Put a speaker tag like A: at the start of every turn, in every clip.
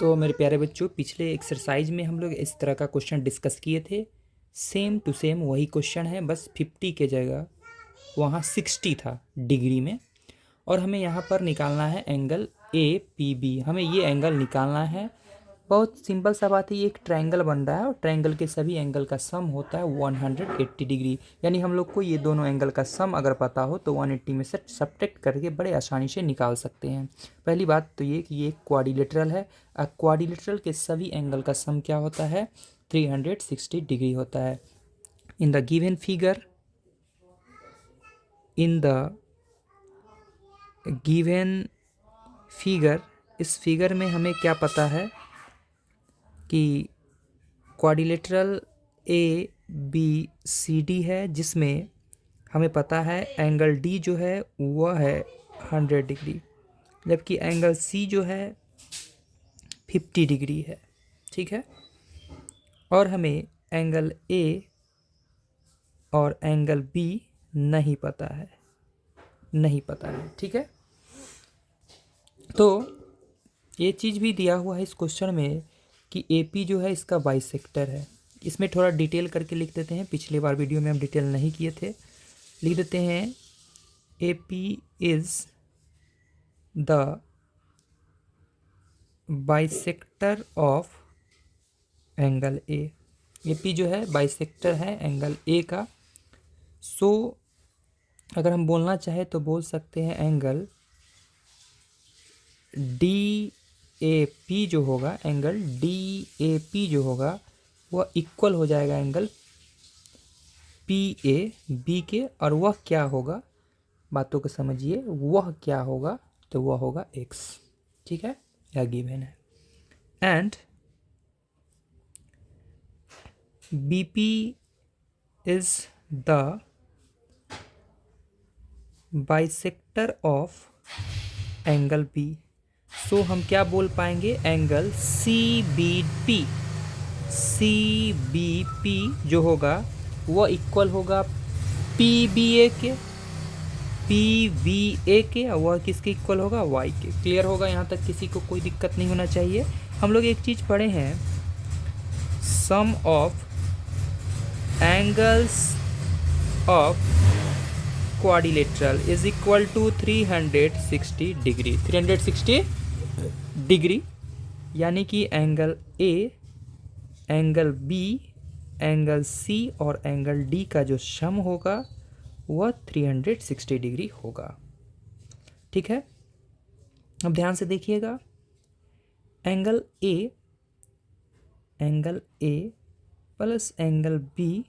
A: तो मेरे प्यारे बच्चों, पिछले एक्सरसाइज में हम लोग इस तरह का क्वेश्चन डिस्कस किए थे। सेम टू सेम वही क्वेश्चन है, बस 50 के जगह वहाँ 60 था डिग्री में। और हमें यहाँ पर निकालना है एंगल ए पी बी। हमें ये एंगल निकालना है। बहुत सिंपल सा बात है, ये एक ट्रायंगल बन रहा है और ट्रायंगल के सभी एंगल का सम होता है 180 डिग्री। यानी हम लोग को ये दोनों एंगल का सम अगर पता हो तो 180 में से सब्ट्रैक्ट करके बड़े आसानी से निकाल सकते हैं। पहली बात तो ये कि ये एक क्वाड्रिलेटरल है। क्वाड्रिलेटरल के सभी एंगल का सम क्या होता है? 360 डिग्री होता है। इन द गिवन फिगर, इस फिगर में हमें क्या पता है कि quadrilateral A B C D है, जिसमें हमें पता है एंगल डी जो है वह है 100 डिग्री, जबकि एंगल सी जो है 50 डिग्री है। ठीक है। और हमें एंगल ए और एंगल बी नहीं पता है। ठीक है। तो ये चीज़ भी दिया हुआ है इस क्वेश्चन में कि ए पी जो है इसका बाइसेक्टर है। इसमें थोड़ा डिटेल करके लिख देते हैं, पिछले बार वीडियो में हम डिटेल नहीं किए थे। लिख देते हैं A P is the bisector of angle A. A P जो है बाइसेक्टर है एंगल ए का। सो अगर हम बोलना चाहे तो बोल सकते हैं एंगल डी ए पी जो होगा, एंगल डी ए पी जो होगा वह इक्वल हो जाएगा एंगल पी ए बी के। और वह क्या होगा, बातों को समझिए, वह क्या होगा तो वह होगा एक्स। ठीक है, यह गिवन है। And B P is the bisector of angle B. So हम क्या बोल पाएंगे, एंगल सी बी पी जो होगा वह इक्वल होगा पी बी ए के, और वह किसके इक्वल होगा, वाई के। क्लियर होगा यहाँ तक? किसी को कोई दिक्कत नहीं होना चाहिए। हम लोग एक चीज़ पढ़े हैं, sum of angles of quadrilateral is equal to 360 degree. 360 degree यानी कि angle A, angle B, angle C और एंगल डी का जो सम होगा वह 360 डिग्री होगा। ठीक है। अब ध्यान से देखिएगा, angle A plus angle B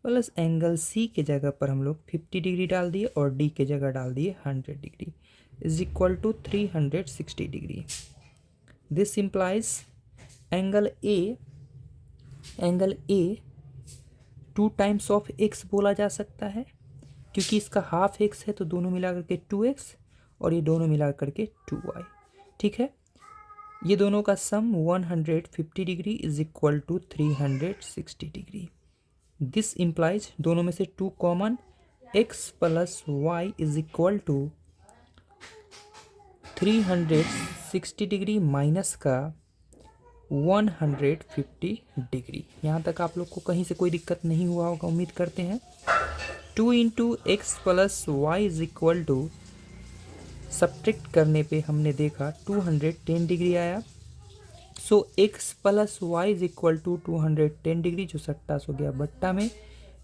A: plus angle C के जगह पर हम लोग 50 डिग्री डाल दिए और डी के जगह डाल दिए 100 degree, is equal to 360 degree. This implies angle A 2 times of x बोला जा सकता है, क्योंकि इसका हाफ एक्स है तो दोनों मिला करके 2x और ये दोनों मिला करके 2y। ठीक है। ये दोनों का sum 150 degree is equal to 360 degree. This implies दोनों में से 2 common, x plus y is equal to 360 degree minus का 150 डिग्री। यहाँ तक आप लोग को कहीं से कोई दिक्कत नहीं हुआ होगा, उम्मीद करते हैं। 2 into x plus y is equal to, subtract करने पे हमने देखा 210 डिग्री आया। So x plus y is equal to 210 degree, जो सट्टा सो गया बट्टा में,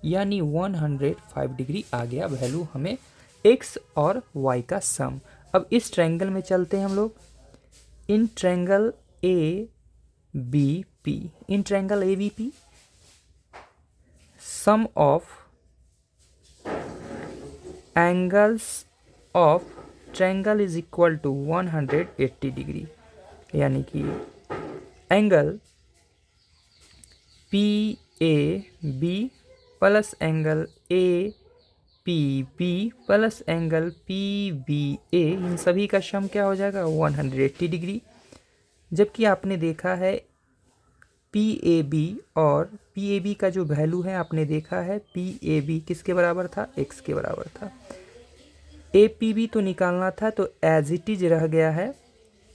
A: यानी 105 डिग्री आ गया वैल्यू हमें x और y का सम। अब इस ट्रायंगल में चलते हैं हम लोग। In triangle A B P, sum of angles of triangle is equal to 180 degree, यानी कि angle P A B plus angle A P B plus angle P B A, इन सभी का सम क्या हो जाएगा, 180 डिग्री। जबकि आपने देखा है पी ए बी, और पी ए बी का जो वैल्यू है आपने देखा है पी ए बी किसके बराबर था, एक्स के बराबर था। ए पी बी तो निकालना था तो एज इट इज रह गया है,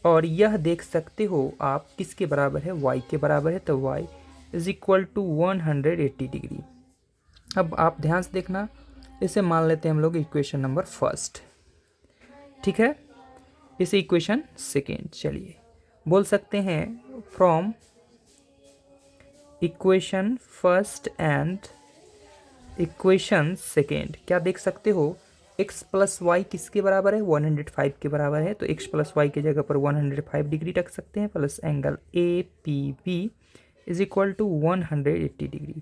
A: और यह देख सकते हो आप किसके बराबर है, y के बराबर है, तो y is equal to 180 degree. अब आप ध्यान से देखना, इसे मान लेते हैं हम लोग इक्वेशन नंबर फर्स्ट, ठीक है। इसे इक्वेशन सेकेंड, चलिए बोल सकते हैं from equation first and equation second क्या देख सकते हो, x प्लस वाई किसके बराबर है, 105 के बराबर है, तो x प्लस वाई की जगह पर 105 डिग्री रख सकते हैं, plus angle A P B is equal to 180 degree.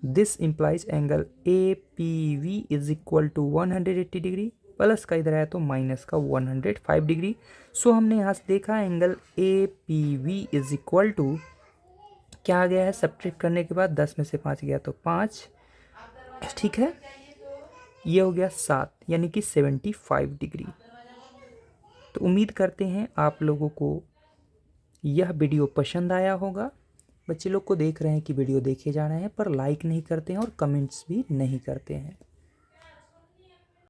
A: This implies angle A P V is equal to 180 degree, plus का इधर आया तो माइनस का 105 डिग्री। सो हमने यहाँ से देखा angle A P V is equal to क्या आ गया है, सब्ट्रैक्ट करने के बाद 10 में से 5 गया तो 5, ठीक है, ये हो गया 7 यानी कि 75 डिग्री। तो उम्मीद करते हैं आप लोगों को यह वीडियो पसंद आया होगा। बच्चे लोग को देख रहे हैं कि वीडियो देखे जा रहे हैं पर लाइक नहीं करते हैं और कमेंट्स भी नहीं करते हैं।